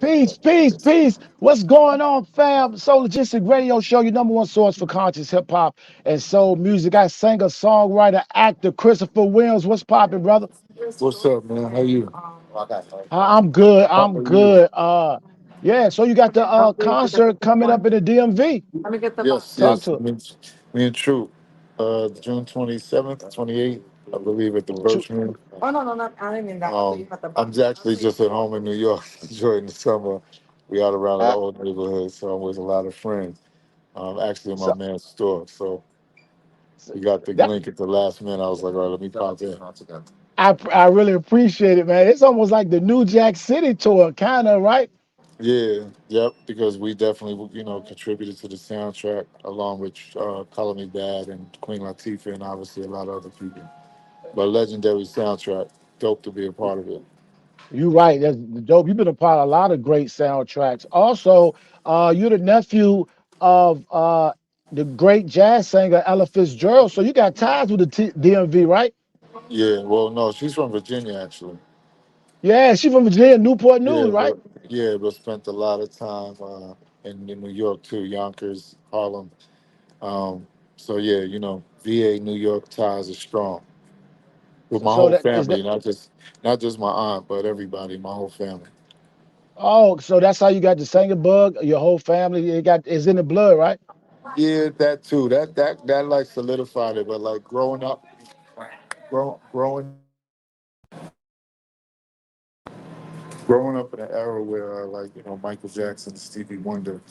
Peace, peace, peace. What's going on, fam? Soul Logistic Radio Show, your number one source for conscious hip hop and soul music. I singer, songwriter, actor Christopher Williams. What's popping, brother? What's up, man? How you? I'm good. How I'm are you? good. Yeah. So you got the concert coming up in the DMV. Yes, Talk yes. to it. Me and True. June 27th, 28th, I believe, at the True. Birchman. I'm actually just at home in New York enjoying the summer. We out around the Uh, old neighborhood, so I'm with a lot of friends. Actually in my so, man's store. So so we got the that link at the last minute. I was like, all right, let me pop in. I really appreciate it, man. It's almost like the New Jack City tour, kind of, right? Yeah, yep, because we definitely, contributed to the soundtrack along with Color Me Bad and Queen Latifah and obviously a lot of other people. But legendary soundtrack, dope to be a part of it. You're right. That's dope. You've been a part of a lot of great soundtracks. Also, you're the nephew of the great jazz singer Ella Fitzgerald. So you got ties with the DMV, right? Yeah, well, no, she's from Virginia actually. Yeah, she from Virginia, Newport News, Yeah, right? but spent a lot of time in New York too, Yonkers, Harlem. So yeah, VA New York ties are strong with my So whole that is that. family, not just my aunt, but everybody, my whole family. Oh, so that's how you got the singer bug. Your whole family, it got is in the blood, right? Yeah, that too. That like solidified it. But like growing growing up in an era where like Michael Jackson, Stevie Wonder.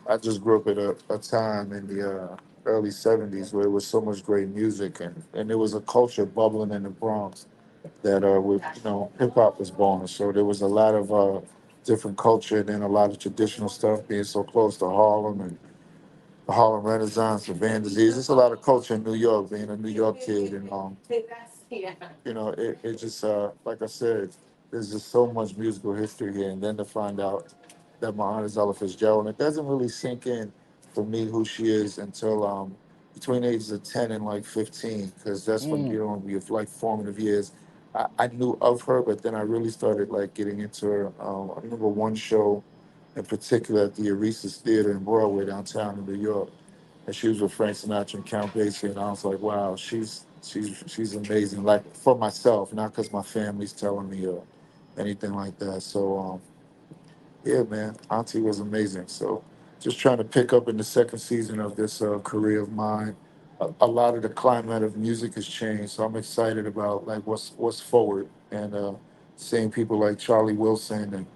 I just grew up at a time in the early '70s where there was so much great music and there was a culture bubbling in the Bronx that with hip hop was born. So there was a lot of different culture and then a lot of traditional stuff being so close to Harlem and the Harlem Renaissance, the Van Disease. There's a lot of culture in New York, being a New York kid, and it just like I said, there's just so much musical history here, and then to find out that my aunt is Ella Fitzgerald, and it doesn't really sink in for me who she is until between the ages of 10 and like 15, because that's when Mm. you're on your like formative years. I knew of her, but then I really started like getting into her. I remember one show in particular at the Eris's Theater in Broadway downtown in New York, and she was with Frank Sinatra and Count Basie, and I was like, wow, she's amazing. Like for myself, not because my family's telling me or anything like that. So yeah, man, Auntie was amazing. So just trying to pick up in the second season of this career of mine. A lot of the climate of music has changed, so I'm excited about like what's forward and seeing people like Charlie Wilson and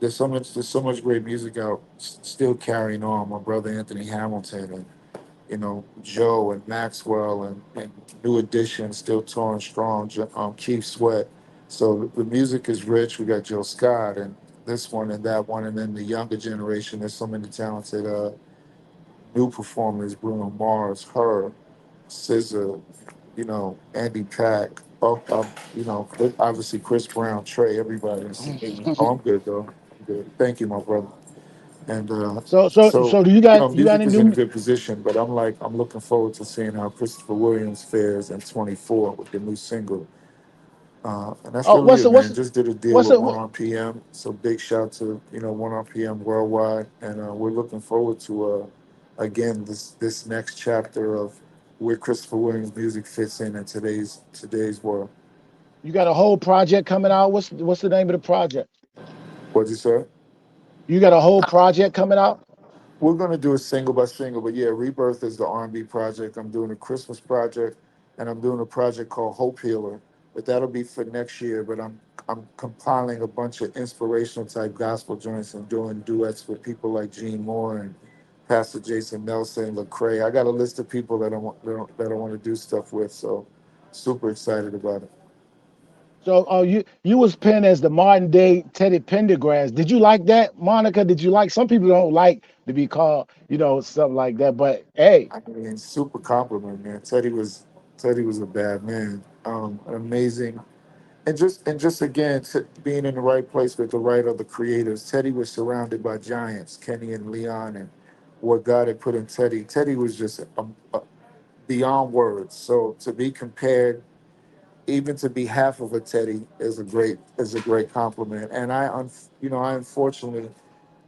there's so much great music out still carrying on. My brother Anthony Hamilton and Joe and Maxwell and New Edition still touring strong. Keith Sweat. So the music is rich. We got Joe Scott and this one and that one, and then the younger generation. There's so many talented new performers: Bruno Mars, her, SZA, Andy Pack. Oh, obviously Chris Brown, Trey, everybody. Oh, I'm good though. I'm good. Thank you, my brother. And so, So do you got music any is in a new? good position, but I'm looking forward to seeing how Christopher Williams fares in 24 with the new single. And that's Oh, really what's it, the man. Just did a deal what's with the One RPM. So big shout to, One RPM worldwide. And we're looking forward to, again, this next chapter of where Christopher Williams music fits in today's world. you got a whole project coming out? What's the name of the project? What'd you say? You got a whole project coming out? We're gonna do a single by single, but yeah, Rebirth is the R&B project. I'm doing a Christmas project, and I'm doing a project called Hope Healer, but that'll be for next year. But I'm compiling a bunch of inspirational type gospel joints and doing duets with people like Gene Moore and Pastor Jason Nelson, Lecrae. I got a list of people that I want to do stuff with. So super excited about it. So you was penned as the modern day Teddy Pendergrass. Did you like that, Monica? Did you like? Some people don't like to be called, something like that. But hey, I mean, super compliment, man. Teddy was a bad man. Amazing and just again being in the right place with the right other creators. Teddy was surrounded by giants, Kenny and Leon, and what God had put in Teddy was just beyond words. So to be compared even to be half of a Teddy is a great compliment. And I unfortunately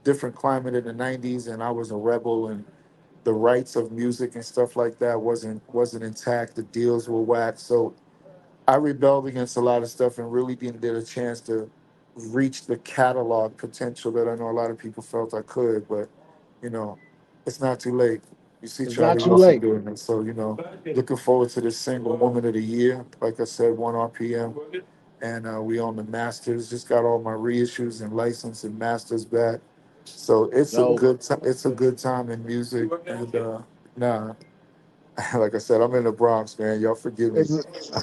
different climate in the '90s, and I was a rebel, and the rights of music and stuff like that wasn't intact. The deals were whacked, so I rebelled against a lot of stuff and really didn't get a chance to reach the catalog potential that I know a lot of people felt I could. But you know, it's not too late. You see It's not Charlie too Wilson late. doing it, so looking forward to this single "Woman of the Year." Like I said, 1 RPM, and we own the masters. Just got all my reissues and license and masters back. So it's a Dope. good time. It's a good time in music, and nah, like I said, I'm in the Bronx, man. Y'all forgive me. It's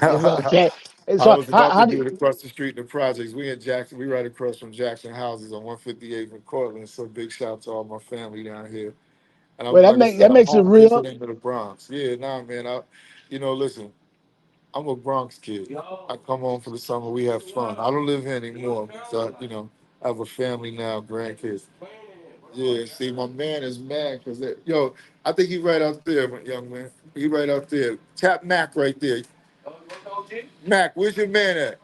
it's okay. It's I all, was about to how do do you, it across the street in the projects. We in Jackson. We right across from Jackson houses on 158 in Cortland. So big shout out to all my family down here. And I'm well like I said, that I'm makes it home real. visiting to the Bronx. Yeah, nah, man. Listen, I'm a Bronx kid. I come home for the summer. We have fun. I don't live here anymore. So I have a family now, grandkids. Yeah, see, my man is mad because I think he right out there, my young man. He right out there. Tap Mac right there. Mac, where's your man at?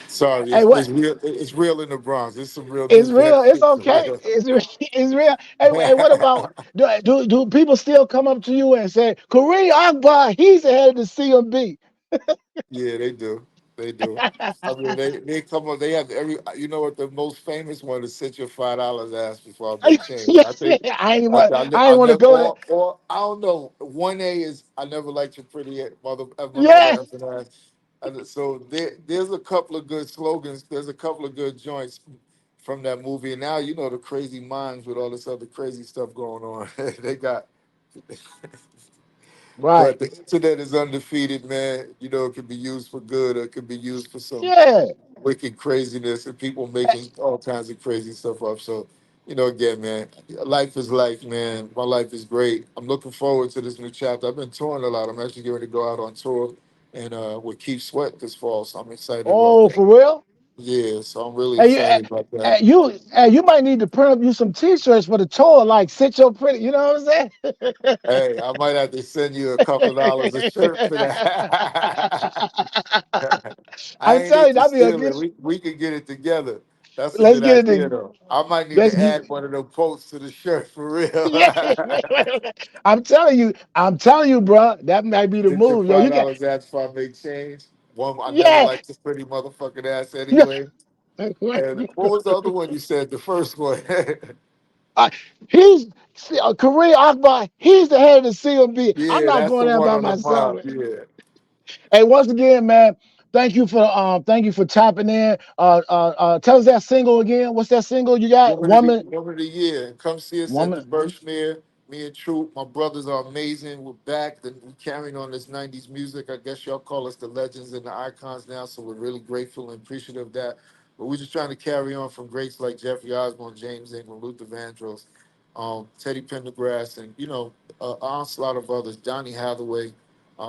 Sorry, Hey, it's what? real. It's real in the Bronx. It's some real It's New Jack real. It's shit. okay. It's real. Hey, what about do people still come up to you and say, Kareem Akbar, he's ahead of the CMB? Yeah, they do. They do. I mean, they come on. They have every. You know what? The most famous one is "Sit your $5 ass before I make change." I Yes, think. I I ain't want to never. go there. Or I don't know. 1A is I never liked your pretty my mother Yes. effing ass. So there's a couple of good slogans. There's a couple of good joints from that movie. And now the crazy minds with all this other crazy stuff going on. They got. Right. But the internet is undefeated, man. It can be used for good or it can be used for some Yeah. wicked craziness and people making all kinds of crazy stuff up. So, again, man, life is life, man. My life is great. I'm looking forward to this new chapter. I've been touring a lot. I'm actually getting ready to go out on tour and with Keith Sweat this fall. So I'm excited about Oh, that. for real? Yeah, so I'm really Hey, excited about that. you might need to print up you some T-shirts for the tour, like "Sit Your Pretty." You know what I'm Hey, I might have to send you a couple of dollars a shirt for that. saying? I I'm ain't telling you, into that'd be a stealing. good. We could get it together. That's a Let's good get it. idea, though. I might need Let's to get. add one of those quotes to the shirt for real. Yeah, I'm telling you, bro. That might be the Get your move, yo. You got, $5 ass before I make change. One, I never yeah, liked this pretty motherfucking ass yeah. anyway. And what was the other one you said? The first one. Uh, he's Kareem Akbar. He's the head of the CMB. I'm Yeah, not that's going the there one by on the myself. mob. Yeah. Hey, once again, man, thank you for tapping in. Tell us that single again. What's that single you got? Woman, Woman of the year. Come see us at the woman. Birchmere. Me and Troop, my brothers are amazing. We're back. We're carrying on this 90s music. I guess y'all call us the legends and the icons now, so we're really grateful and appreciative of that. But we're just trying to carry on from greats like Jeffrey Osborne, James Ingram, Luther Vandross, Teddy Pendergrass, and, an onslaught of others, Donny Hathaway,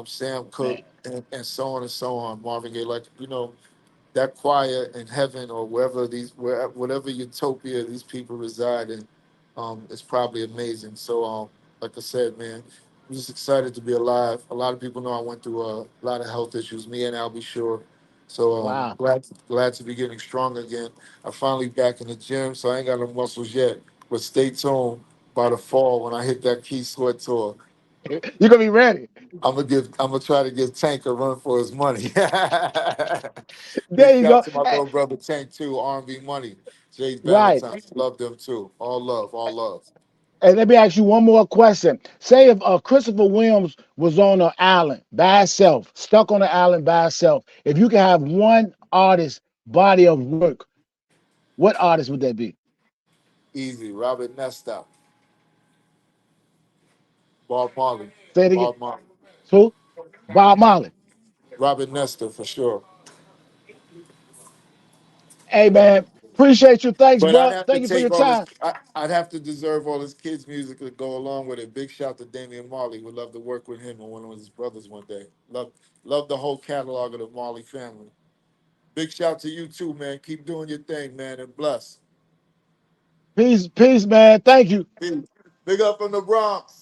Sam Cooke, Man. and so on and so on, Marvin Gaye. Like, that choir in heaven or whatever utopia these people reside in, is probably amazing. So, like I said, man, I'm just excited to be alive. A lot of people know I went through a lot of health issues. Me and I'll be sure. So, Wow. glad to be getting strong again. I'm finally back in the gym, so I ain't got no muscles yet. But stay tuned. By the fall, when I hit that Key Sweat tour, You're gonna be ready. I'm gonna try to give Tank a run for his money. Big There you shout go. to my little brother Tank too, R&B Money, Jay's Right. Valentine. Love them too. All love, all love. And let me ask you one more question. Say if Christopher Williams was on an island by himself, stuck on an island by himself, if you could have one artist body of work, what artist would that be? Easy. Robert Nesta, Bob Marley, Say it again. Bob Marley, Who? Bob Marley. Robert Nesta for sure. Hey man, appreciate you. Thanks, But I'd bro. have to Thank you for take your all this. time. I'd have to deserve all his kids' music to go along with it. Big shout to Damian Marley. Would love to work with him and one of his brothers one day. Love the whole catalog of the Marley family. Big shout to you too, man. Keep doing your thing, man, and bless. Peace, peace, man. Thank you. Peace. Big up from the Bronx.